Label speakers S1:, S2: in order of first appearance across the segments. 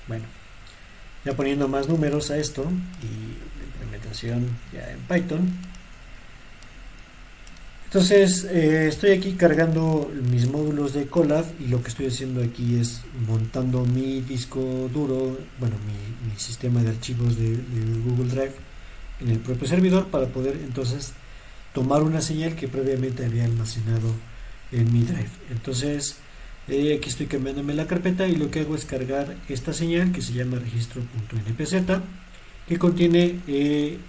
S1: Bueno, ya poniendo más números a esto y la implementación ya en Python. Entonces, estoy aquí cargando mis módulos de Colab y lo que estoy haciendo aquí es montando mi disco duro, bueno, mi sistema de archivos de Google Drive en el propio servidor para poder entonces tomar una señal que previamente había almacenado en mi Drive. Entonces, aquí estoy cambiándome la carpeta y lo que hago es cargar esta señal que se llama registro.npz, que contiene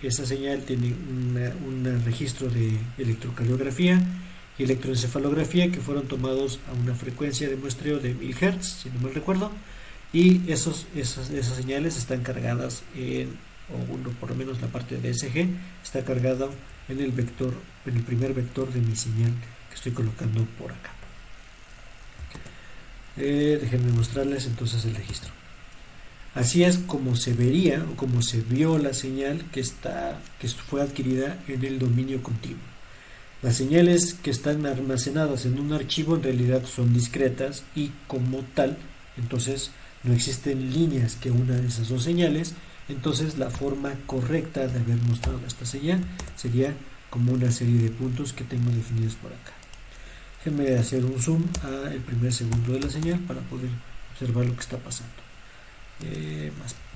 S1: esa señal, tiene un registro de electrocardiografía y electroencefalografía que fueron tomados a una frecuencia de muestreo de 1000 Hz, si no mal recuerdo, y esas señales están cargadas o uno, por lo menos la parte de SG está cargada en el vector, en el primer vector de mi señal que estoy colocando por acá. Déjenme mostrarles entonces el registro. Así es como se vería o como se vio la señal que fue adquirida en el dominio continuo. Las señales que están almacenadas en un archivo en realidad son discretas y como tal, entonces no existen líneas que unan esas dos señales. Entonces la forma correcta de haber mostrado esta señal sería como una serie de puntos que tengo definidos por acá. Déjenme hacer un zoom al primer segundo de la señal para poder observar lo que está pasando.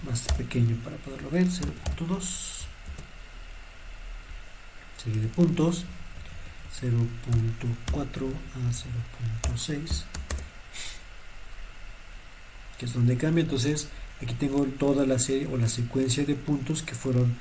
S1: Más pequeño para poderlo ver, 0.2, serie de puntos, 0.4 a 0.6, que es donde cambia. Entonces aquí tengo toda la serie o la secuencia de puntos que fueron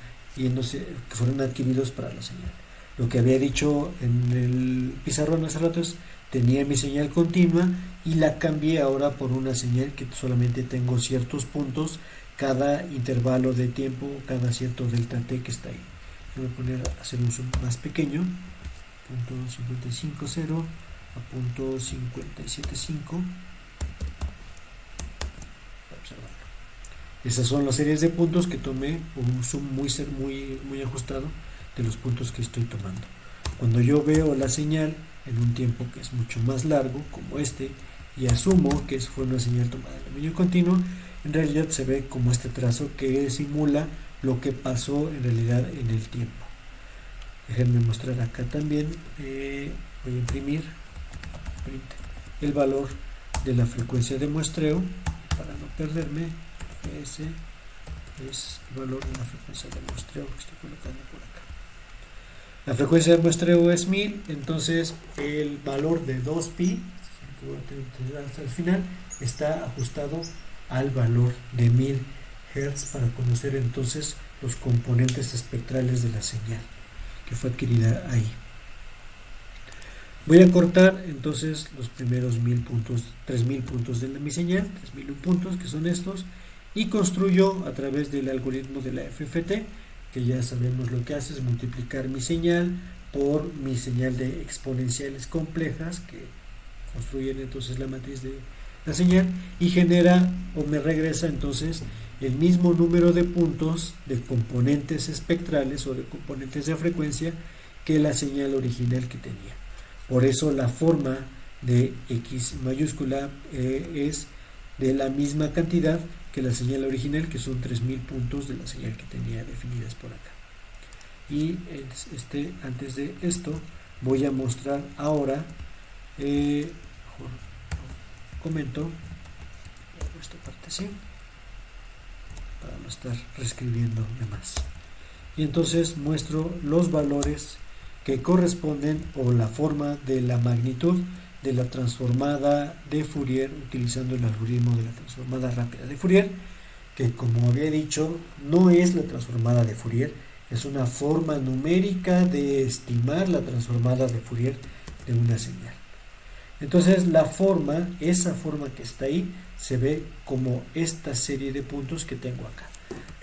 S1: adquiridos para la señal. Lo que había dicho en el pizarrón hace rato es tenía mi señal continua y la cambié ahora por una señal que solamente tengo ciertos puntos cada intervalo de tiempo, cada cierto delta t que está ahí. Voy a poner a hacer un zoom más pequeño, .550 a .575. Esas son las series de puntos que tomé, un zoom muy ajustado de los puntos que estoy tomando. Cuando yo veo la señal en un tiempo que es mucho más largo, como este, y asumo que fue una señal tomada en dominio continuo, en realidad se ve como este trazo que simula lo que pasó en realidad en el tiempo. Déjenme mostrar acá también, voy a imprimir el valor de la frecuencia de muestreo para no perderme. Ese es el valor de la frecuencia de muestreo que estoy colocando por acá. La frecuencia de muestreo es 1000, entonces el valor de 2pi, hasta el final, está ajustado al valor de 1000 Hz para conocer entonces los componentes espectrales de la señal que fue adquirida ahí. Voy a cortar entonces los primeros 1000 puntos, 3000 puntos de mi señal, 3001 puntos que son estos, y construyo a través del algoritmo de la FFT, que ya sabemos lo que hace es multiplicar mi señal por mi señal de exponenciales complejas que construyen entonces la matriz de la señal y genera o me regresa entonces el mismo número de puntos de componentes espectrales o de componentes de frecuencia que la señal original que tenía. Por eso la forma de X mayúscula es de la misma cantidad que la señal original, que son 3000 puntos de la señal que tenía definidas por acá. Y antes de esto voy a mostrar ahora, mejor comento esta parte así para no estar reescribiendo demás, y entonces muestro los valores que corresponden o la forma de la magnitud de la transformada de Fourier utilizando el algoritmo de la transformada rápida de Fourier, que como había dicho no es la transformada de Fourier, es una forma numérica de estimar la transformada de Fourier de una señal. Entonces esa forma que está ahí se ve como esta serie de puntos que tengo acá.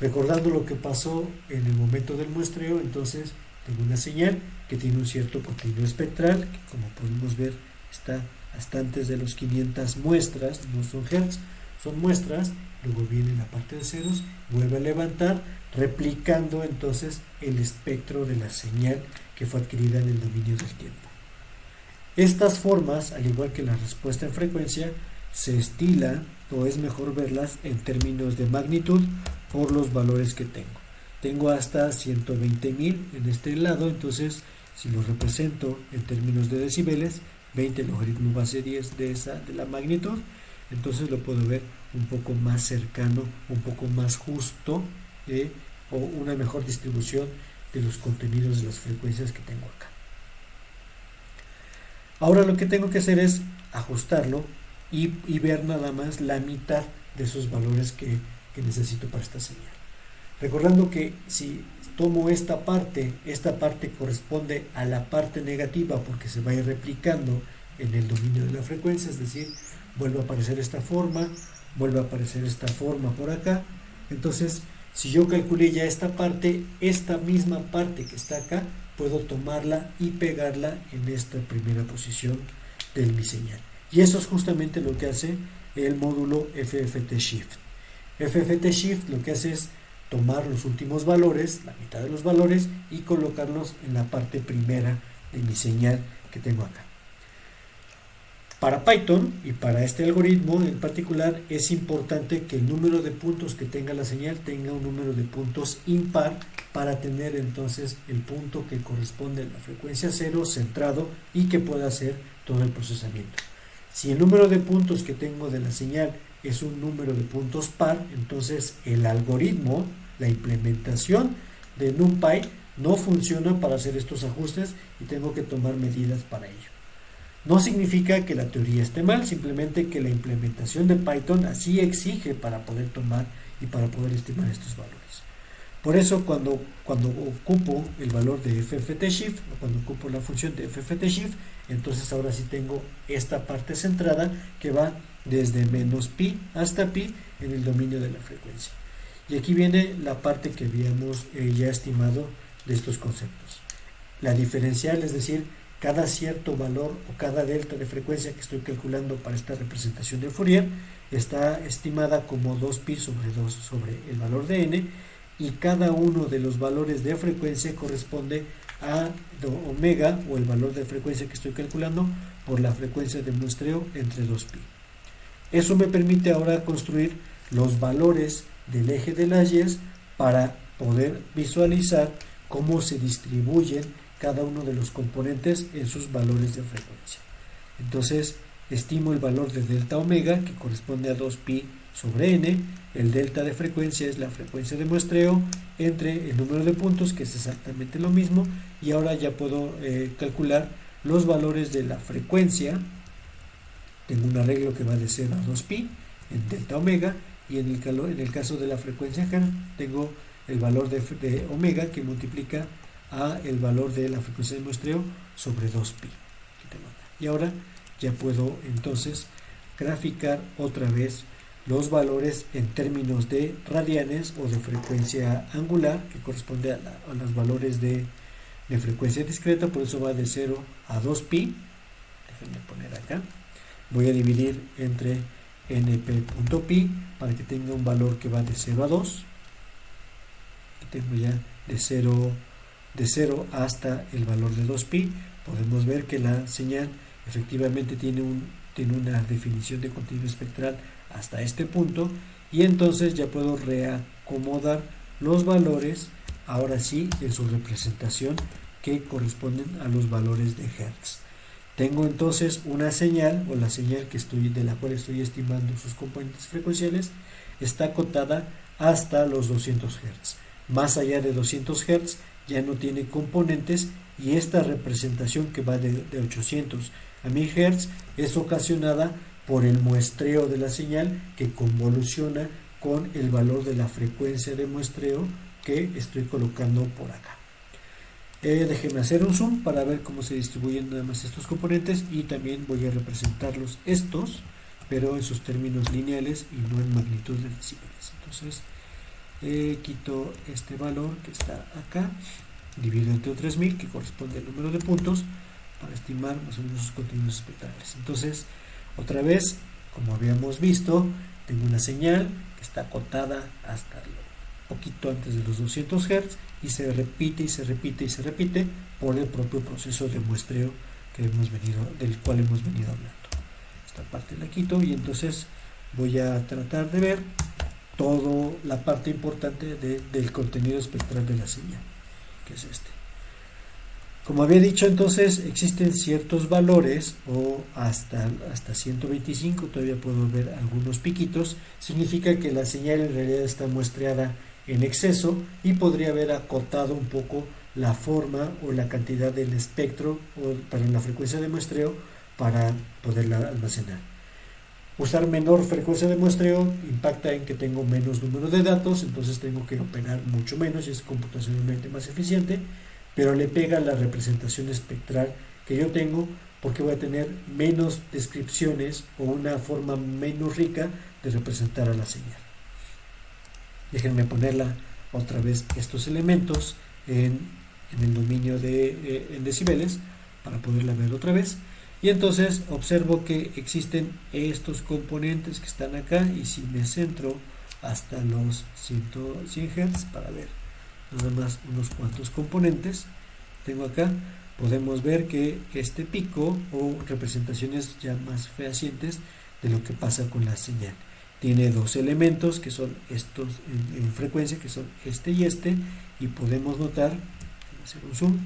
S1: Recordando lo que pasó en el momento del muestreo, entonces tengo una señal que tiene un cierto continuo espectral, que como podemos ver está hasta antes de los 500 muestras, no son hertz, son muestras, luego viene la parte de ceros, vuelve a levantar, replicando entonces el espectro de la señal que fue adquirida en el dominio del tiempo. Estas formas, al igual que la respuesta en frecuencia, se estila o es mejor verlas en términos de magnitud por los valores que tengo. Tengo hasta 120.000 en este lado, entonces si lo represento en términos de decibeles, 20 logaritmo base 10 de la magnitud, entonces lo puedo ver un poco más cercano, un poco más justo, o una mejor distribución de los contenidos de las frecuencias que tengo acá. Ahora lo que tengo que hacer es ajustarlo y ver nada más la mitad de esos valores que necesito para esta señal. Recordando que si tomo esta parte corresponde a la parte negativa porque se va a ir replicando en el dominio de la frecuencia, es decir, vuelve a aparecer esta forma, vuelve a aparecer esta forma por acá. Entonces, si yo calculé ya esta parte, esta misma parte que está acá, puedo tomarla y pegarla en esta primera posición de mi señal. Y eso es justamente lo que hace el módulo FFT Shift. FFT Shift lo que hace es tomar los últimos valores, la mitad de los valores, y colocarlos en la parte primera de mi señal que tengo acá. Para Python y para este algoritmo en particular es importante que el número de puntos que tenga la señal tenga un número de puntos impar para tener entonces el punto que corresponde a la frecuencia 0 centrado y que pueda hacer todo el procesamiento. Si el número de puntos que tengo de la señal es un número de puntos par, entonces el algoritmo, la implementación de NumPy no funciona para hacer estos ajustes y tengo que tomar medidas para ello. No significa que la teoría esté mal, simplemente que la implementación de Python así exige para poder tomar y para poder estimar estos valores. Por eso cuando ocupo el valor de FFT Shift, o cuando ocupo la función de FFT Shift, entonces ahora sí tengo esta parte centrada que va desde menos pi hasta pi en el dominio de la frecuencia. Y aquí viene la parte que habíamos ya estimado de estos conceptos. La diferencial, es decir, cada cierto valor o cada delta de frecuencia que estoy calculando para esta representación de Fourier está estimada como 2pi sobre 2 sobre el valor de n, y cada uno de los valores de frecuencia corresponde a omega, o el valor de frecuencia que estoy calculando, por la frecuencia de muestreo entre 2pi. Eso me permite ahora construir los valores del eje de las y para poder visualizar cómo se distribuyen cada uno de los componentes en sus valores de frecuencia. Entonces estimo el valor de delta omega, que corresponde a 2pi sobre n. El delta de frecuencia es la frecuencia de muestreo entre el número de puntos, que es exactamente lo mismo, y ahora ya puedo calcular los valores de la frecuencia. Tengo un arreglo que va de 0 a 2pi en delta omega, y en el caso de la frecuencia Hertz tengo el valor de omega que multiplica a el valor de la frecuencia de muestreo sobre 2pi. Y ahora ya puedo entonces graficar otra vez los valores en términos de radianes o de frecuencia angular, que corresponde a los valores de frecuencia discreta. Por eso va de 0 a 2pi. Déjenme poner acá. Voy a dividir entre np.pi para que tenga un valor que va de 0 a 2. Aquí tengo ya de 0 hasta el valor de 2pi. Podemos ver que la señal efectivamente tiene una definición de contenido espectral hasta este punto, y entonces ya puedo reacomodar los valores ahora sí en su representación que corresponden a los valores de Hertz. Tengo entonces una señal, o la señal de la cual estoy estimando sus componentes frecuenciales, está acotada hasta los 200 Hz. Más allá de 200 Hz ya no tiene componentes, y esta representación que va de 800 a 1000 Hz es ocasionada por el muestreo de la señal, que convoluciona con el valor de la frecuencia de muestreo que estoy colocando por acá. Déjenme hacer un zoom para ver cómo se distribuyen nada más estos componentes, y también voy a representarlos estos, pero en sus términos lineales y no en magnitud de decibeles. Entonces quito este valor que está acá, divido entre 3000, que corresponde al número de puntos, para estimar más o menos sus contenidos espectrales. Entonces, otra vez, como habíamos visto, tengo una señal que está acotada hasta poquito antes de los 200 Hz, y se repite y se repite y se repite por el propio proceso de muestreo del cual hemos venido hablando. esta parte la quito y entonces voy a tratar de ver toda la parte importante del contenido espectral de la señal, que es este. Como había dicho, entonces existen ciertos valores o hasta 125, todavía puedo ver algunos piquitos, significa que la señal en realidad está muestreada en exceso y podría haber acortado un poco la forma o la cantidad del espectro o para la frecuencia de muestreo para poderla almacenar. Usar menor frecuencia de muestreo impacta en que tengo menos número de datos, entonces tengo que operar mucho menos y es computacionalmente más eficiente, pero le pega la representación espectral que yo tengo porque voy a tener menos descripciones o una forma menos rica de representar a la señal. Déjenme ponerla otra vez estos elementos en el dominio en decibeles para poderla ver otra vez. Y entonces observo que existen estos componentes que están acá y si me centro hasta los 100 Hz para ver nada más unos cuantos componentes tengo acá, podemos ver que este pico o representaciones ya más fehacientes de lo que pasa con la señal. Tiene dos elementos que son estos en frecuencia, que son este y podemos notar, voy a hacer un zoom,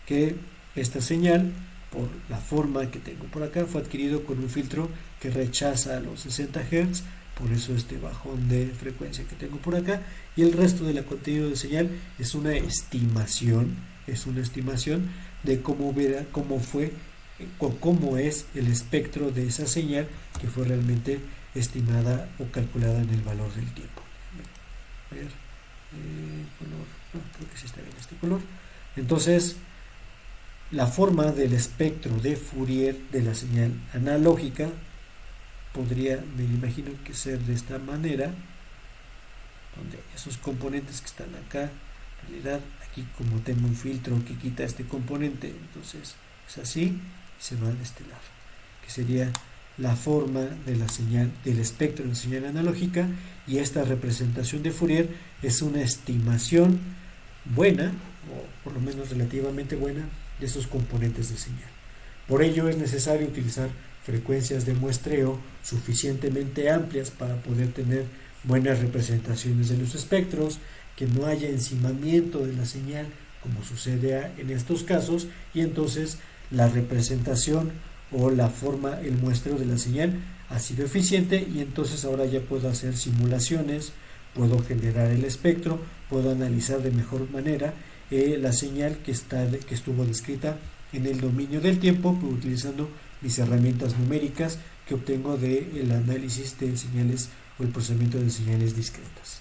S1: que esta señal, por la forma que tengo por acá, fue adquirido con un filtro que rechaza los 60 Hz, por eso este bajón de frecuencia que tengo por acá, y el resto del contenido de señal es una estimación de cómo fue o cómo es el espectro de esa señal que fue realmente estimada o calculada en el valor del tiempo. A ver, color, no, creo que sí está bien este color. Entonces, la forma del espectro de Fourier de la señal analógica podría, me imagino que ser de esta manera, donde esos componentes que están acá, en realidad aquí como tengo un filtro que quita este componente, entonces es así y se va de este lado, que sería la forma de la señal, del espectro de la señal analógica, y esta representación de Fourier es una estimación buena, o por lo menos relativamente buena, de esos componentes de señal. Por ello es necesario utilizar frecuencias de muestreo suficientemente amplias para poder tener buenas representaciones de los espectros, que no haya encimamiento de la señal como sucede en estos casos, y entonces la representación o la forma, el muestreo de la señal ha sido eficiente, y entonces ahora ya puedo hacer simulaciones, puedo generar el espectro, puedo analizar de mejor manera la señal que estuvo descrita en el dominio del tiempo, utilizando mis herramientas numéricas que obtengo del análisis de señales o el procesamiento de señales discretas.